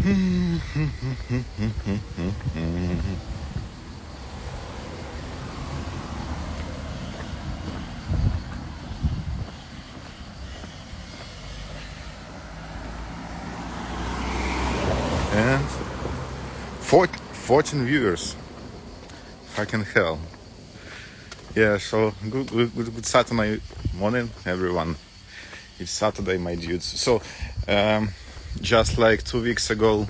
And 14 viewers. Fucking hell. Yeah, so good Saturday morning, everyone. It's Saturday, my dudes. So, just like 2 weeks ago,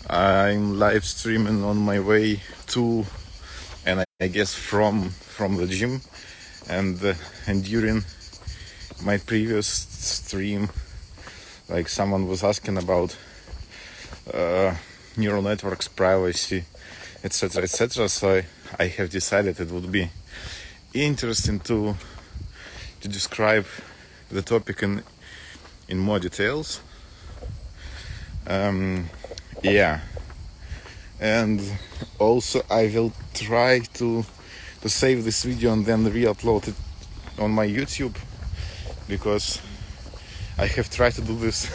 I'm live streaming on my way to, and I guess from the gym, and during my previous stream, like someone was asking about neural networks, privacy, etc., etc. So I have decided it would be interesting to describe the topic in more details. Yeah, and also I will try to save this video and then re-upload it on my YouTube, because I have tried to do this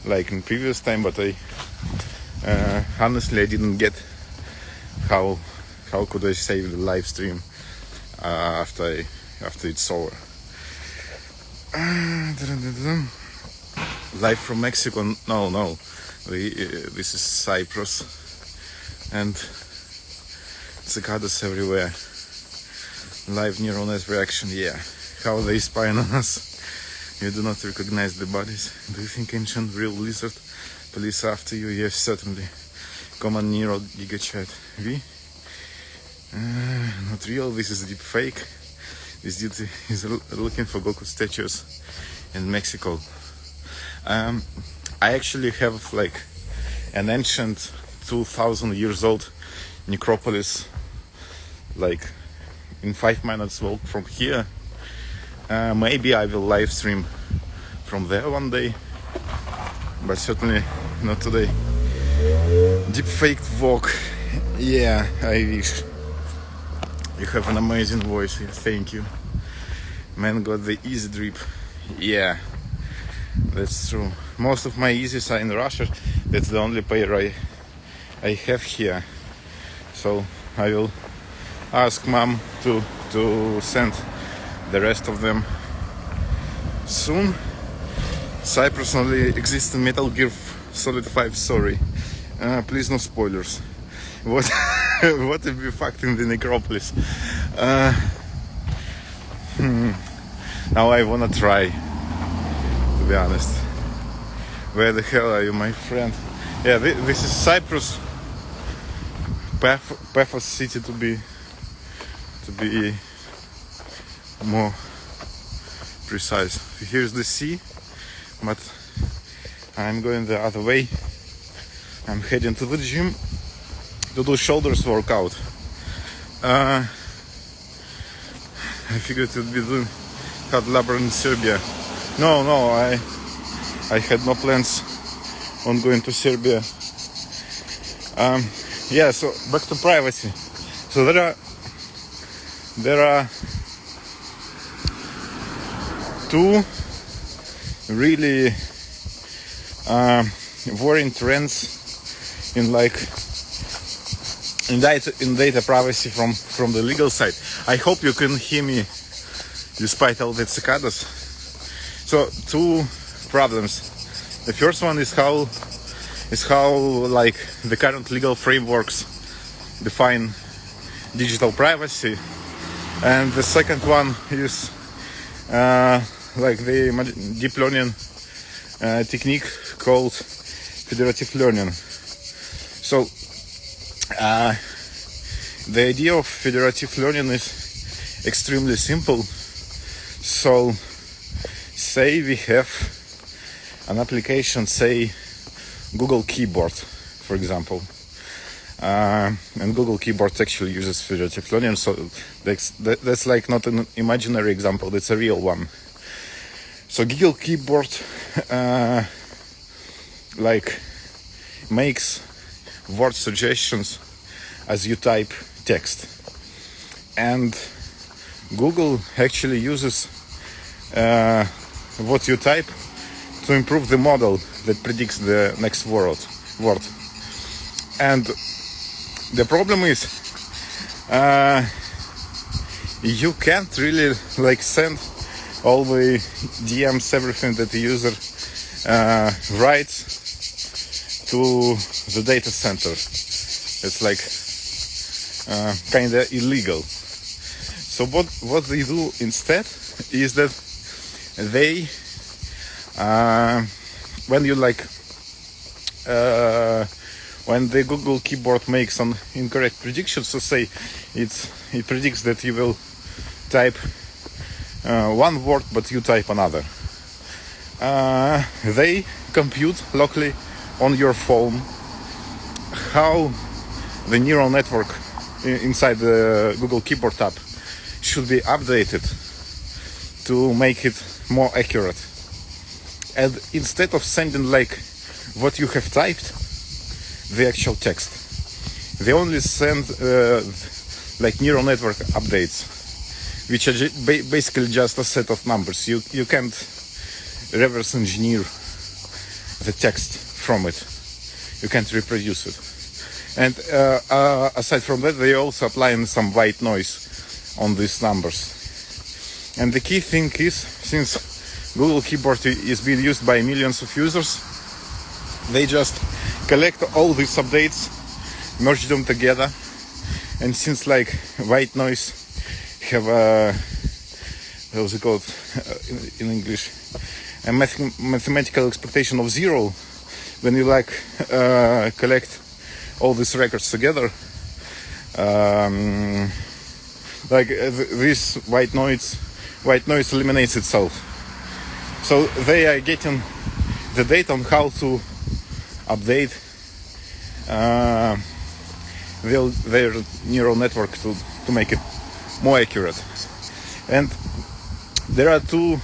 like in previous time, but I honestly I didn't get how could I save the live stream after it's over. Live from Mexico. No, this is Cyprus, and cicadas everywhere. Live neural net reaction. Yeah, how they spying on us. You do not recognize the bodies. Do you think ancient real lizard police after you? Yes, certainly. Common neural gigachat. We? Not real. This is deep fake. This dude is looking for Goku statues in Mexico. I actually have like an ancient 2,000 years old necropolis, like in 5 minutes walk from here. Maybe I will live stream from there one day, but certainly not today. Deep faked walk. Yeah, I wish. You have an amazing voice. Thank you. Man got the easy drip. Yeah, that's true. Most of my easies are in Russia. That's the only pair I have here. So I will ask mom to send the rest of them soon. Cyprus only exists in Metal Gear Solid 5. Sorry. Please no spoilers. What what if we fucked in the necropolis? Now I wanna try, to be honest. Where the hell are you, my friend? Yeah, this is Cyprus. Paphos city, to be more precise. Here's the sea, but I'm going the other way. I'm heading to the gym to do shoulders workout. I figured it would be doing hard labor in Serbia. No, I had no plans on going to Serbia. Yeah, so back to privacy. So there are two really worrying trends in data privacy from the legal side. I hope you can hear me despite all the cicadas. So two problems. The first one is how like the current legal frameworks define digital privacy, and the second one is like the deep learning technique called federative learning. So the idea of federative learning is extremely simple. So say we have an application, say Google Keyboard, for example, and Google Keyboard actually uses federative learning, so that's like not an imaginary example, that's a real one. So Google Keyboard like makes word suggestions as you type text, and Google actually uses what you type to improve the model that predicts the next word. word. And the problem is you can't really like send all the DMs, everything that the user writes to the data center. It's like kind of illegal. So what they do instead is that they when you like when the Google keyboard makes an incorrect prediction, so say it predicts that you will type one word but you type another, they compute locally on your phone how the neural network inside the Google keyboard app should be updated to make it more accurate. And instead of sending like what you have typed, the actual text, they only send like neural network updates, which are basically just a set of numbers. You can't reverse engineer the text from it. You can't reproduce it. And aside from that, they also apply some white noise on these numbers. And the key thing is, since Google Keyboard is being used by millions of users, they just collect all these updates, merge them together, and since like white noise have a, how's it called in English, a mathematical expectation of 0, when you like collect all these records together, like this white noise eliminates itself. So they are getting the data on how to update their neural network to make it more accurate. And there are two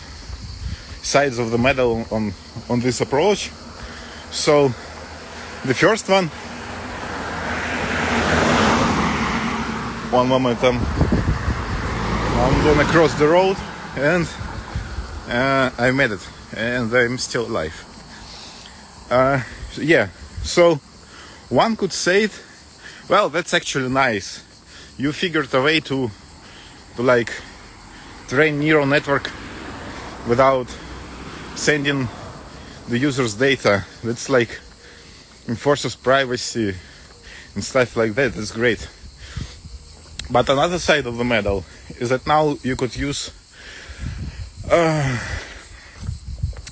sides of the medal on this approach. So the first one moment, I'm gonna cross the road, and I made it, and I'm still alive. So one could say it, well, that's actually nice. You figured a way to like train neural network without sending the user's data. That's like enforces privacy and stuff like that. That's great. But another side of the medal is that now you could use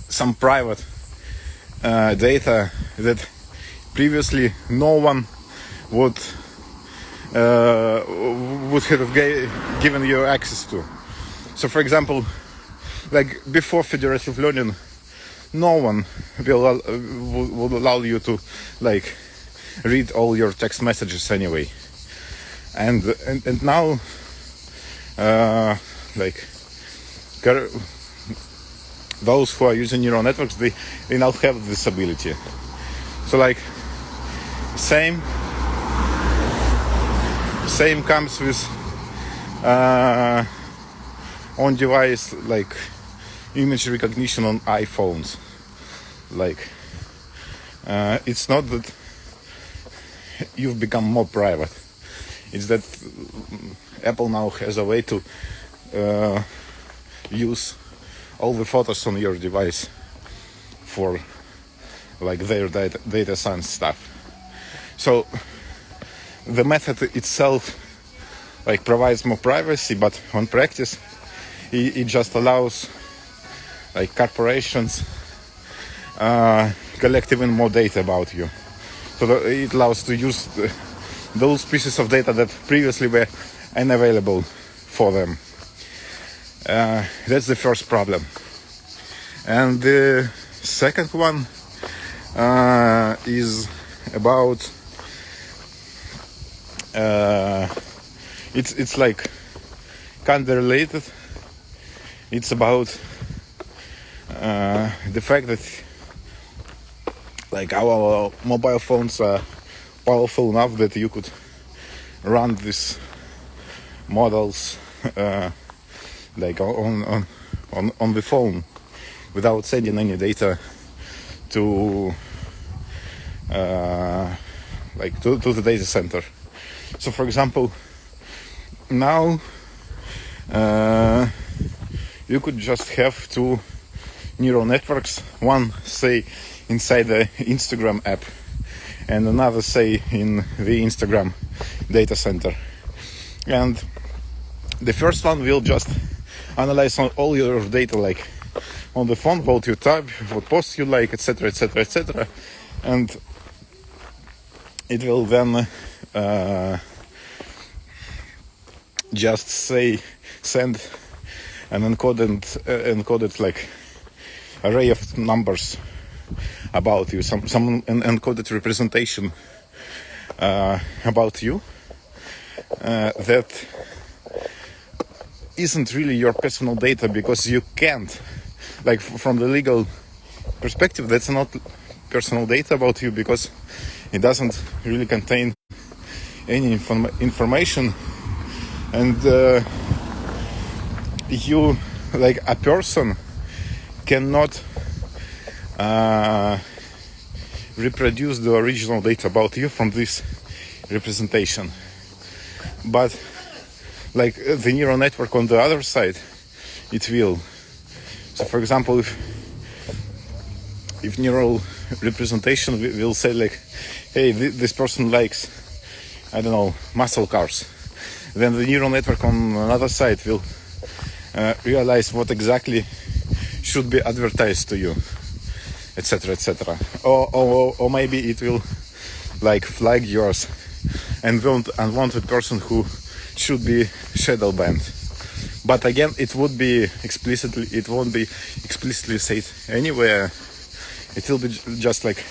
some private data that previously no one would have given you access to. So, for example, like before federative learning, no one would allow you to like read all your text messages anyway. And now, like those who are using neural networks, they now have this ability. So like same comes with on device like image recognition on iPhones. Like it's not that you've become more private. It's that Apple now has a way to use all the photos on your device for like their data science stuff. So the method itself like provides more privacy, but on practice it just allows like corporations collect even more data about you. So it allows to use those pieces of data that previously were unavailable for them. That's the first problem. And the second one is about it's like kind of related. It's about the fact that like our mobile phones are powerful enough that you could run these models like on the phone without sending any data to like to the data center. So for example, now you could just have two neural networks, one say inside the Instagram app and another say in the Instagram data center. And the first one will just analyze all your data, like on the phone, what you type, what posts you like, etc, etc, etc, and it will then just say send an encoded like array of numbers about you, some encoded representation about you that isn't really your personal data, because you can't, like from the legal perspective, that's not personal data about you, because it doesn't really contain any information, and you, like a person, cannot reproduce the original data about you from this representation. But like the neural network on the other side, it will. So for example, if neural representation will say like, hey, this person likes, I don't know, muscle cars, then the neural network on another side will realize what exactly should be advertised to you, etc, etc. Or maybe it will like flag yours and unwanted person who should be shadow banned. But again, it won't be explicitly said anywhere. It will be just like,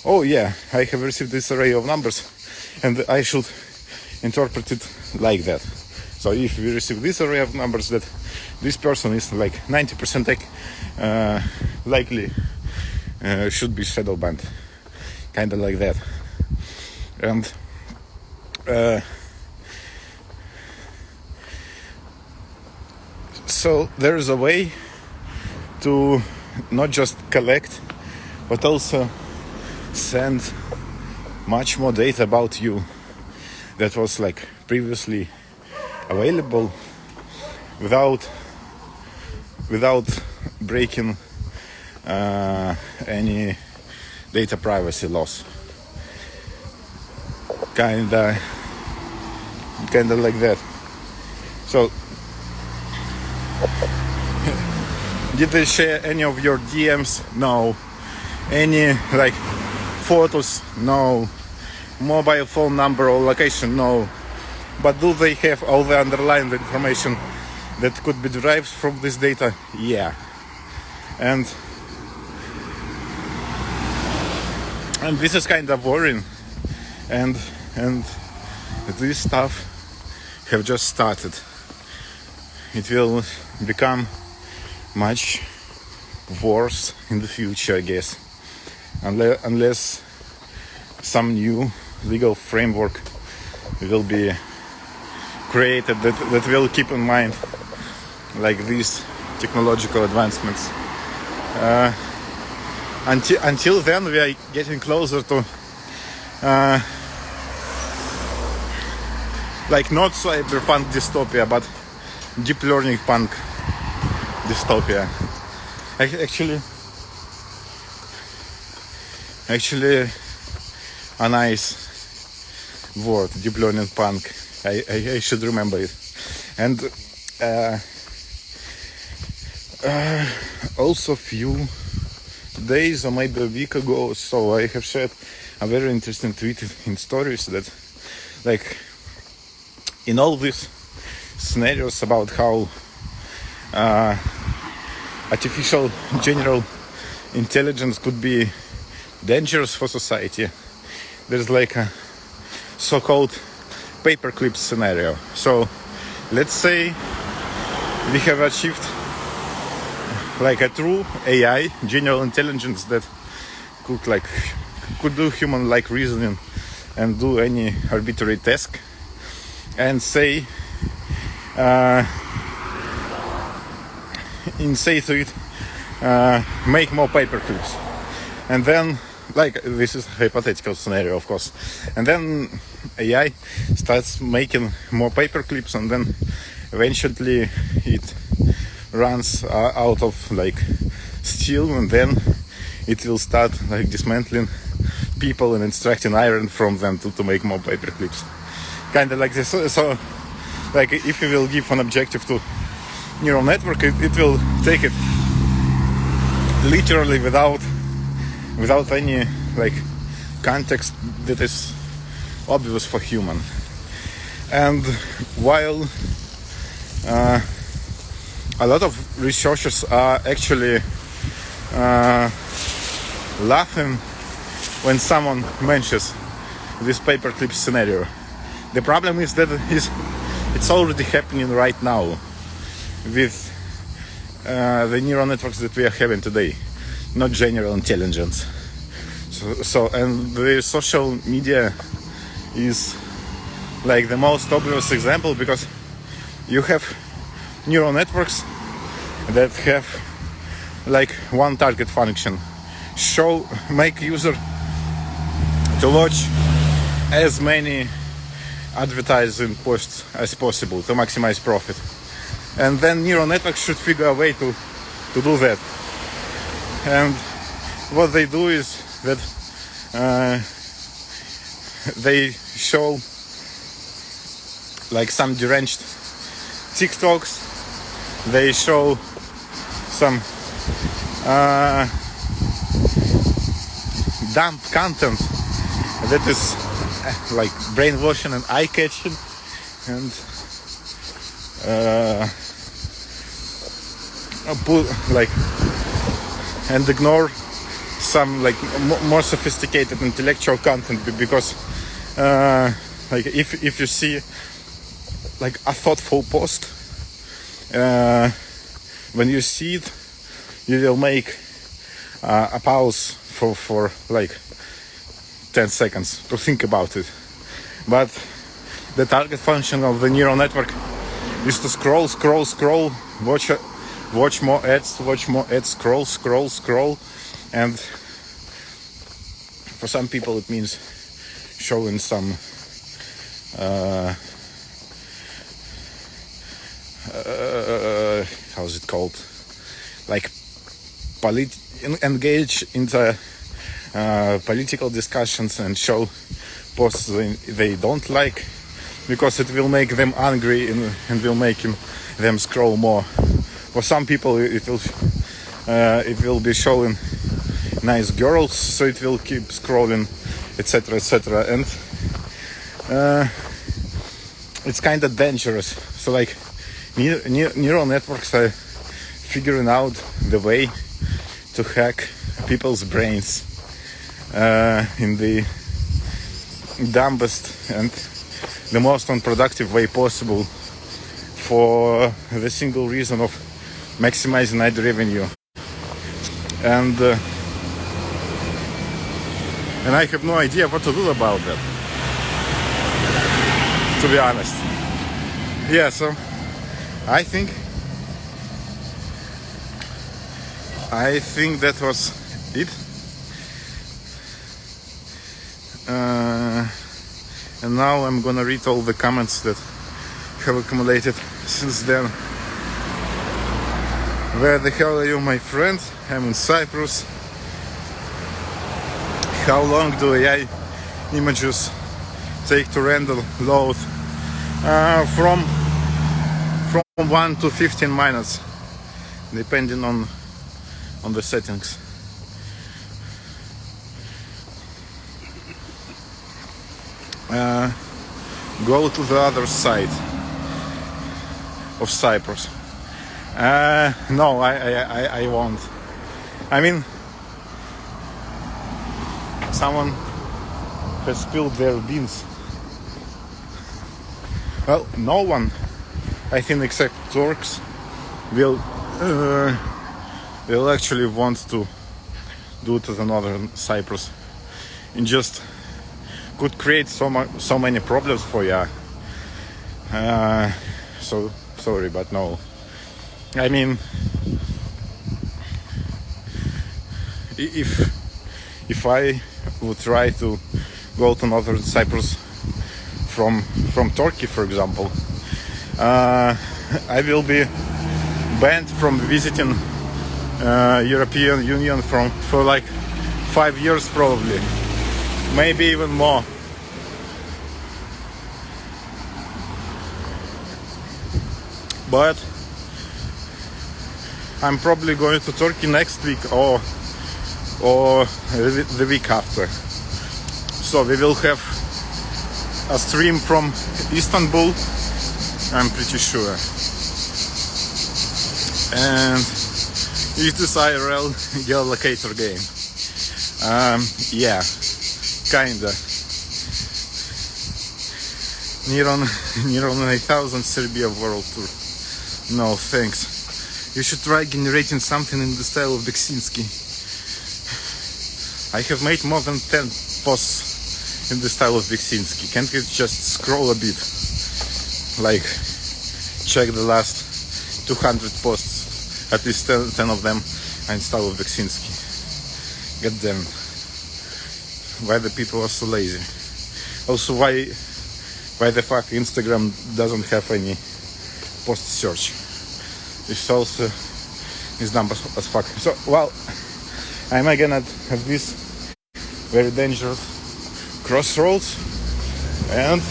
oh yeah, I have received this array of numbers and I should interpret it like that. So if we receive this array of numbers, that this person is like 90% likely should be shadow banned, kind of like that. And so there is a way to not just collect, but also send much more data about you that was like previously available without breaking any data privacy laws. Kinda like that. So did they share any of your DMs? No. Any like photos? No. Mobile phone number or location? No. But do they have all the underlying information that could be derived from this data? Yeah. And this is kind of worrying, and this stuff have just started. It will become much worse in the future, I guess, unless some new legal framework will be created that will keep in mind like these technological advancements. Until then, we are getting closer to like not cyberpunk dystopia, but deep learning punk dystopia. Actually a nice word, deep learning punk. I should remember it. And also few days or maybe a week ago, so I have shared a very interesting tweet in stories that like in all these scenarios about how artificial general intelligence could be dangerous for society, there's like a so-called paperclip scenario. So let's say we have achieved like a true AI, general intelligence, that could do human-like reasoning and do any arbitrary task, and say to it, make more paperclips, and then like this is a hypothetical scenario, of course, and then AI starts making more paper clips, and then eventually it runs out of like steel, and then it will start like dismantling people and extracting iron from them to make more paper clips, kind of like this. So like if you will give an objective to neural network, it will take it literally without any like context that is obvious for human. And while a lot of researchers are actually laughing when someone mentions this paperclip scenario, the problem is that it's already happening right now with the neural networks that we are having today, not general intelligence. So and the social media is like the most obvious example, because you have neural networks that have like one target function: make user to watch as many advertising posts as possible to maximize profit. And then neural networks should figure a way to do that. And what they do is that they show like some deranged TikToks, they show some dumb content that is like brainwashing and eye-catching, and and ignore some like more sophisticated intellectual content, because like if you see like a thoughtful post, when you see it, you will make a pause for like 10 seconds to think about it. But the target function of the neural network is to scroll, watch more ads, scroll, and for some people it means showing some how's it called, like engage into political discussions and show posts they don't like, because it will make them angry and will make them scroll more. For some people it will be showing nice girls, so it will keep scrolling, etc. And it's kind of dangerous. So like neural networks are figuring out the way to hack people's brains in the dumbest and the most unproductive way possible, for the single reason of maximizing ad revenue. And I have no idea what to do about that, to be honest. Yeah, so I think that was it. And now I'm gonna read all the comments that have accumulated since then. Where the hell are you, my friend? I'm in Cyprus. How long do AI images take to render load? From 1 to 15 minutes, depending on the settings. Go to the other side of Cyprus. No, I won't. I mean, someone has spilled their beans. Well, no one, I think, except Turks, will actually want to do to the northern Cyprus. It just could create so many problems for you. So sorry, but no. I mean, if if I would try to go to northern Cyprus from Turkey, for example, I will be banned from visiting European Union for like 5 years probably, maybe even more. But I'm probably going to Turkey next week or the week after. So we will have a stream from Istanbul, I'm pretty sure. And is this IRL geolocator game? Yeah, kinda. Near on 8,000 Serbia World Tour. No, thanks. You should try generating something in the style of Beksinski. I have made more than 10 posts in the style of Beksinski. Can't you just scroll a bit? Like, check the last 200 posts. At least 10 of them are in style of Beksinski. God damn. Why the people are so lazy? Also, why the fuck Instagram doesn't have any post search? It's also is dumb as fuck. So, well, I'm again at this very dangerous crossroads, and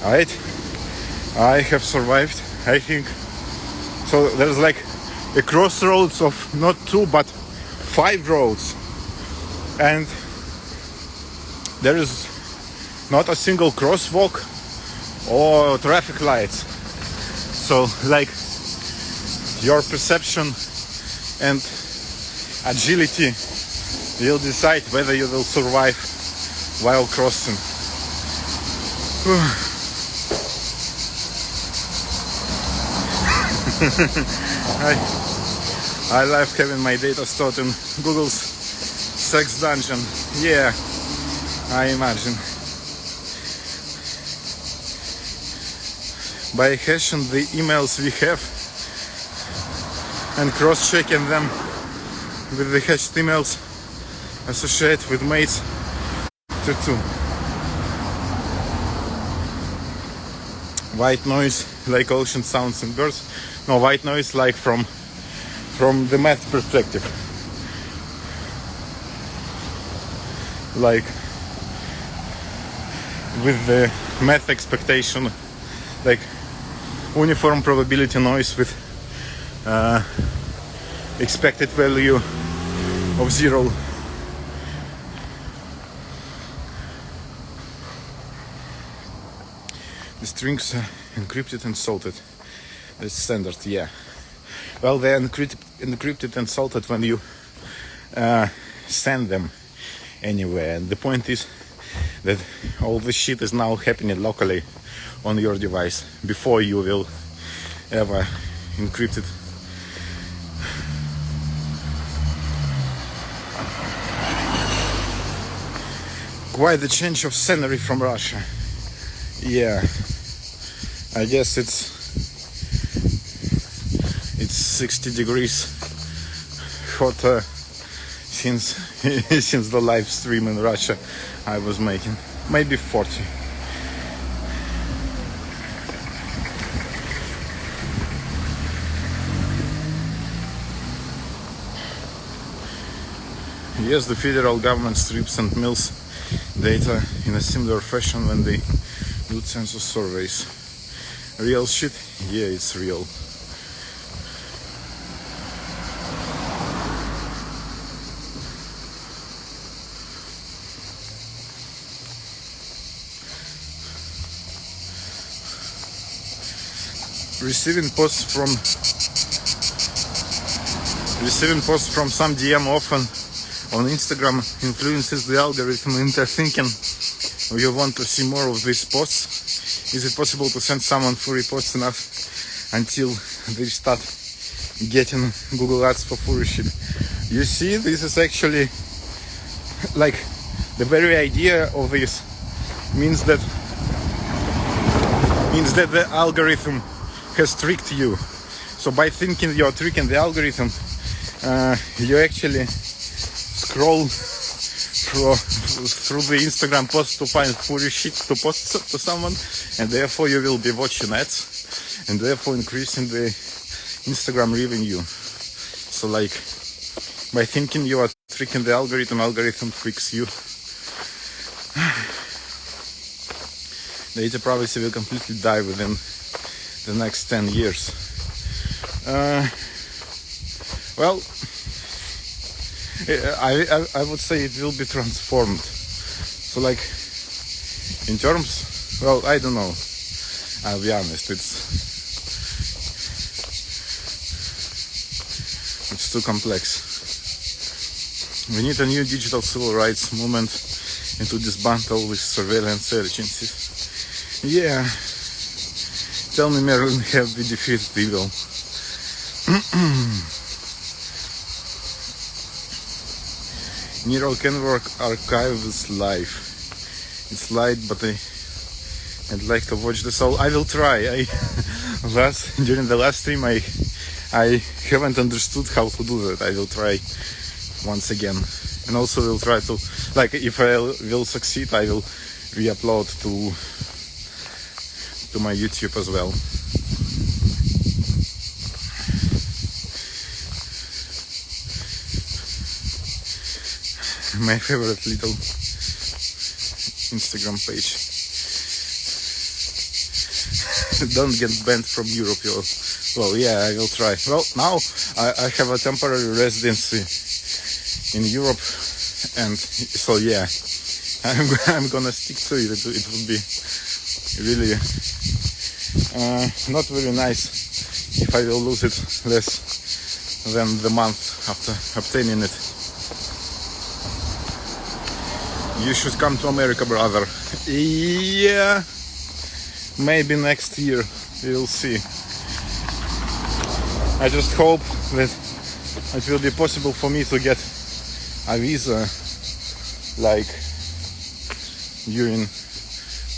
I have survived, I think. So there's like a crossroads of not 2 but 5 roads, and there is not a single crosswalk or traffic lights. So like your perception and agility will decide whether you will survive while crossing. I love having my data stored in Google's sex dungeon. Yeah, I imagine. By hashing the emails we have and cross-checking them with the hashed emails associated with mates tattoo. White noise like ocean sounds and birds. No, white noise like from the math perspective. Like with the math expectation, like uniform probability noise with expected value of 0. The strings are encrypted and salted. That's standard, yeah. Well, they're encrypted and salted when you send them anywhere. And the point is that all this shit is now happening locally on your device before you will ever encrypt it. Quite the change of scenery from Russia. Yeah, I guess it's 60 degrees hotter since the live stream in Russia I was making. Maybe 40. Yes, the federal government strips and mills data in a similar fashion when they do census surveys. Real shit? Yeah, it's real. Receiving posts from some DM often on Instagram influences the algorithm into thinking you want to see more of these posts. Is it possible to send someone furry posts enough until they start getting Google ads for furry shit? You see, this is actually like the very idea of this means that the algorithm has tricked you. So by thinking you're tricking the algorithm, you actually scroll through the Instagram post to find furry shit to post to someone, and therefore you will be watching ads, and therefore increasing the Instagram revenue. So like, by thinking you are tricking the algorithm tricks you. Data privacy will completely die within the next 10 years. Well, I would say it will be transformed. So like, in terms, well, I don't know. I'll be honest, it's too complex. We need a new digital civil rights movement and to disband all these surveillance agencies. Yeah. Tell me, Marilyn, have we defeated evil? Neural Canvas archive is live. It's light, but I'd like to watch this all. I will try. During the last stream, I haven't understood how to do that. I will try once again, and also will try to, like, if I will succeed, I will re-upload to my YouTube as well. My favorite little Instagram page. Don't get banned from Europe. Well, yeah, I will try. Well, now I have a temporary residency in Europe, and so yeah, I'm gonna stick to it. It would be really not very nice if I will lose it less than the month after obtaining it. You should come to America, brother. Yeah, maybe next year. We'll see. I just hope that it will be possible for me to get a visa, like, during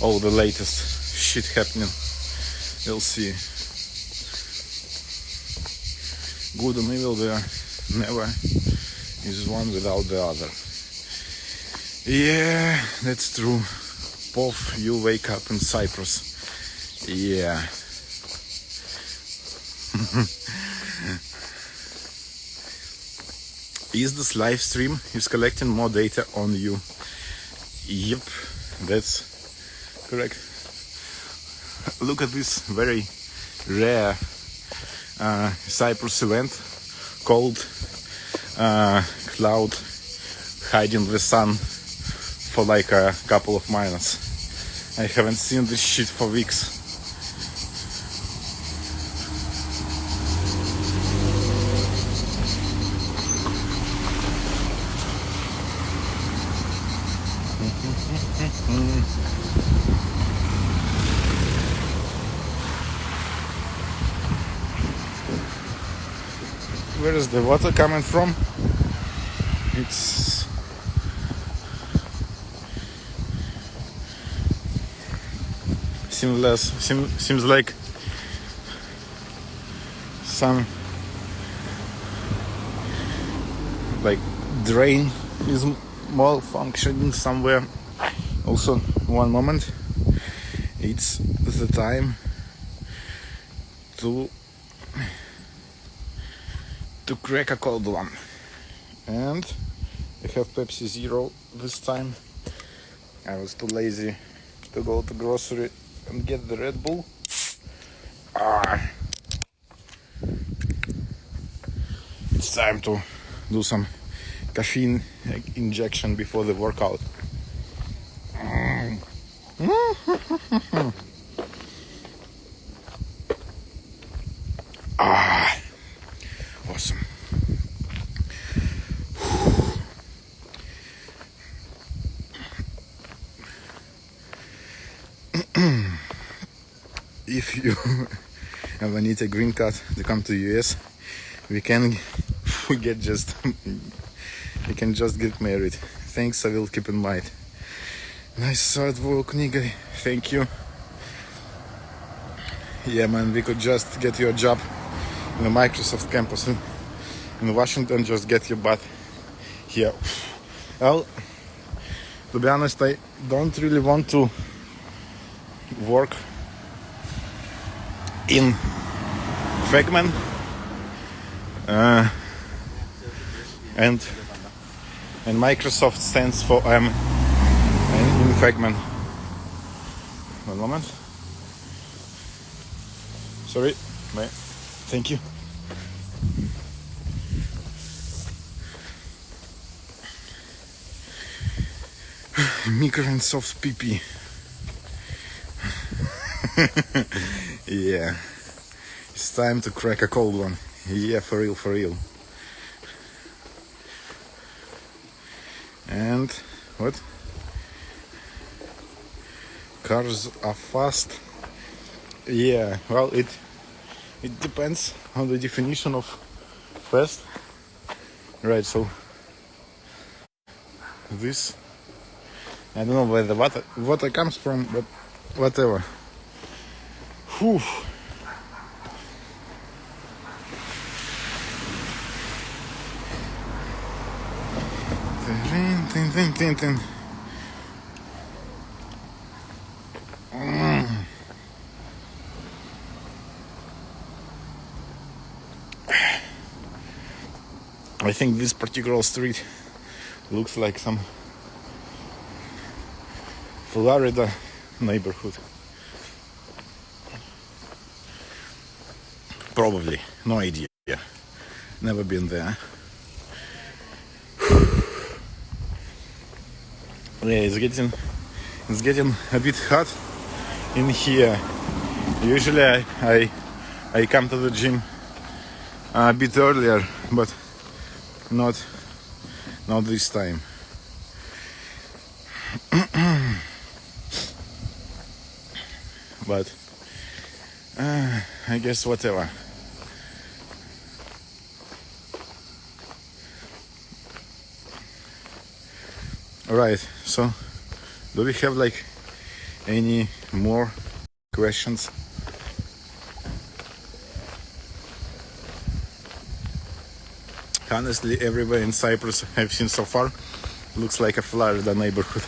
all the latest shit happening. We'll see. Good and evil, there never is one without the other. Yeah, that's true. Both you wake up in Cyprus. Yeah. Is this live stream is collecting more data on you? Yep, that's correct. Look at this very rare Cyprus event called Cloud Hiding the Sun for like a couple of minutes. I haven't seen this shit for weeks. Where is the water coming from? It's seems like some like drain is malfunctioning somewhere. Also, one moment, it's the time to crack a cold one, and I have Pepsi Zero this time. I was too lazy to go to grocery and get the Red Bull. It's time to do some caffeine injection before the workout. Awesome. If you ever need a green card to come to US, we can just get married. Thanks, I will keep in mind. Nice artwork, nigga. Thank you. Yeah, man, we could just get you a job in the Microsoft campus in Washington. Just get your butt here. Well, to be honest, I don't really want to work in Figma, and Microsoft stands for in Figma. One moment. Sorry. Bye. Thank you. Micro and soft PP. Yeah. It's time to crack a cold one. Yeah, for real, for real. And what? Cars are fast. Yeah, well, it depends on the definition of fast. Right, so this, I don't know where the water comes from, but whatever. Whew. I think this particular street looks like some Florida neighborhood. Probably, no idea. Never been there. Yeah, it's getting a bit hot in here. Usually I come to the gym a bit earlier, but not this time. But I guess whatever. Alright, so do we have like any more questions? Honestly, everywhere in Cyprus I've seen so far looks like a Florida neighborhood.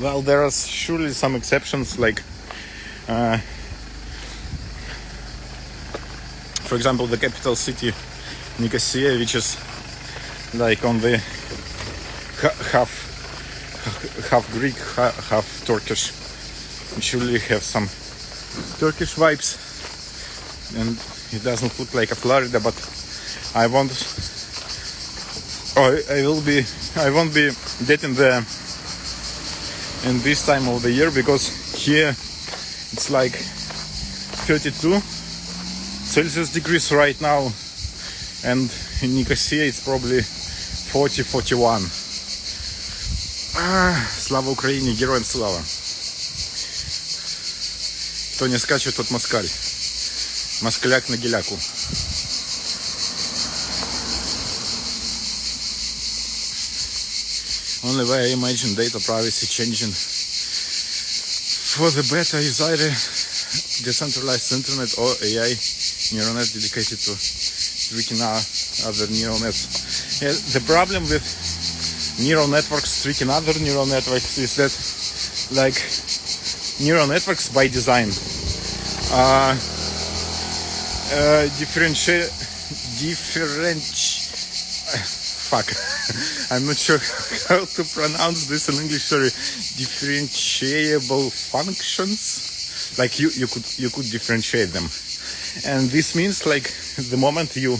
Well, there are surely some exceptions, like for example, the capital city Nicosia, which is like on the half Greek, half Turkish. It surely have some Turkish vibes, and it doesn't look like a Florida, but I won't be getting there in this time of the year, because here it's like 32 Celsius degrees right now, and in Nicosia it's probably 40-41. Слава Украине, героям слава. Кто не скачет, тот москаль. Москаляк на геляку. Only way I imagine data privacy changing for the better is either decentralized internet or AI neural net dedicated to tricking other neural nets. Yeah, the problem with neural networks tricking other neural networks is that, like, neural networks by design I'm not sure how to pronounce this in English. Sorry. Differentiable functions. Like you could differentiate them, and this means, like, the moment you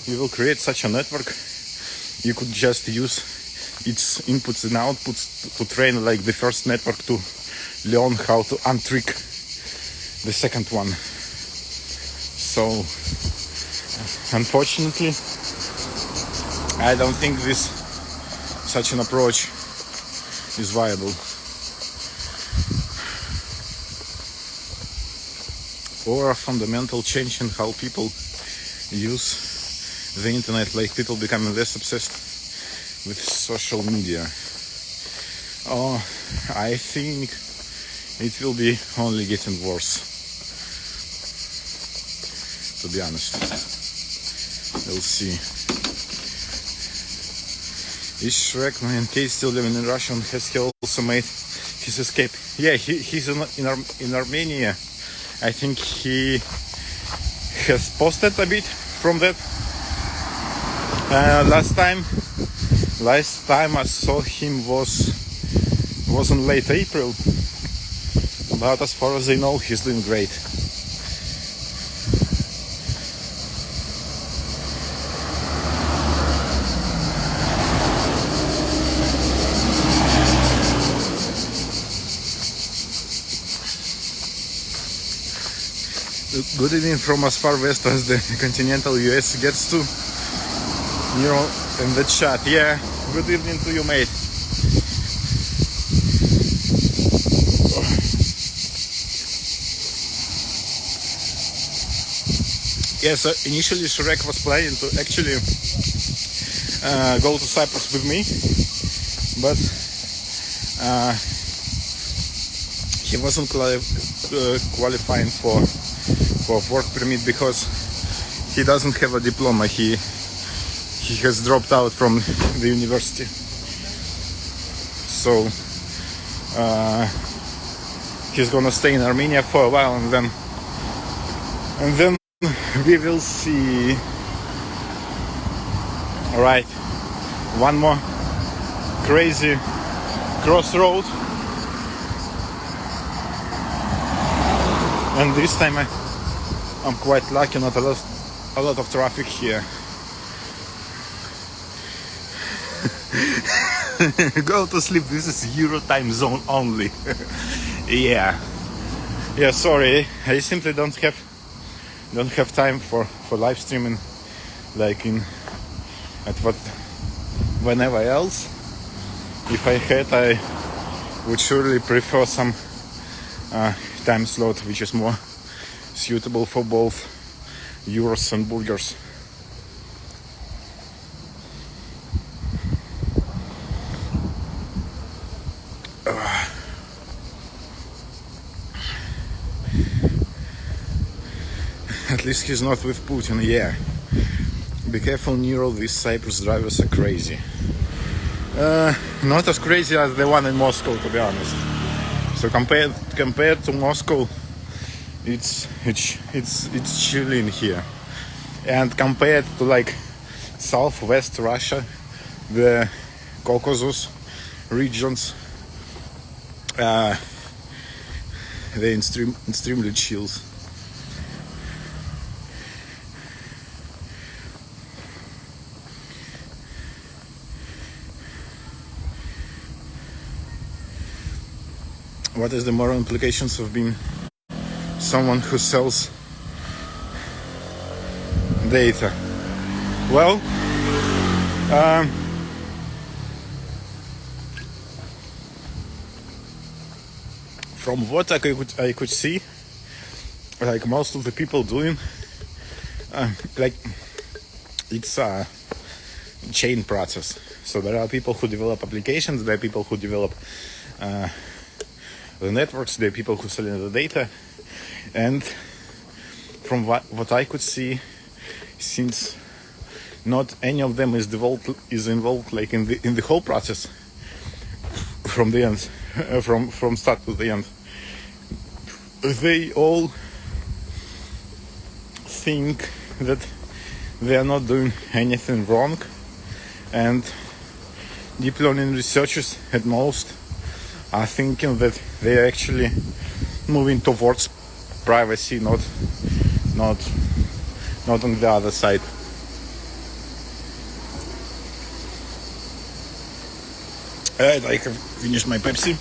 will create such a network, you could just use its inputs and outputs to train, like, the first network to learn how to untrick the second one. So unfortunately, I don't think such an approach is viable. Or a fundamental change in how people use the internet, like people becoming less obsessed with social media. I think it will be only getting worse, to be honest. We'll see. Is Shrek in case still living in Russia and has he also made his escape? Yeah, he's in Armenia. I think he has posted a bit from that. Last time I saw him was in late April, but as far as I know, he's doing great. Good evening from as far west as the continental US gets to. You're in the chat. Yeah, good evening to you, mate. Yeah, so initially Shrek was planning to actually go to Cyprus with me, but he wasn't qualifying for work permit because he doesn't have a diploma. He has dropped out from the university. So he's gonna stay in Armenia for a while, and then we will see. All right, one more crazy crossroad, and this time I'm quite lucky, not a lot of traffic here. Go to sleep, this is Euro time zone only. yeah, sorry, I simply don't have time for live streaming like whenever else. If I had, I would surely prefer some time slot which is more suitable for both euros and burgers. At least he's not with Putin. Yeah. Be careful, Nero, these Cyprus drivers are crazy. Not as crazy as the one in Moscow, to be honest. So compared to Moscow, it's chilling here. And compared to like southwest Russia, the Caucasus regions, they're extremely chills. What is the moral implications of being someone who sells data? Well, from what I could see, like most of the people doing, like it's a chain process. So there are people who develop applications, there are people who develop the networks, there are people who sell the data, and from what I could see, since not any of them is involved like in the whole process from the end, from start to the end, they all think that they are not doing anything wrong, and deep learning researchers at most are thinking that they are actually moving towards privacy, not on the other side. Alright, I have finished my Pepsi.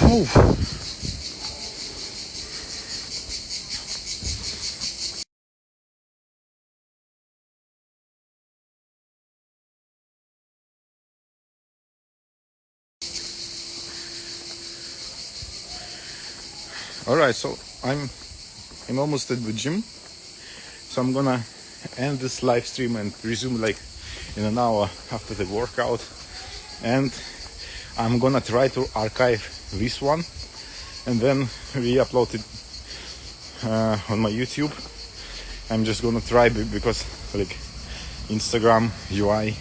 Whew. Alright, so I'm almost at the gym, so I'm gonna end this live stream and resume like in an hour after the workout, and I'm gonna try to archive this one and then re-upload it on my YouTube I'm just gonna try because like Instagram UI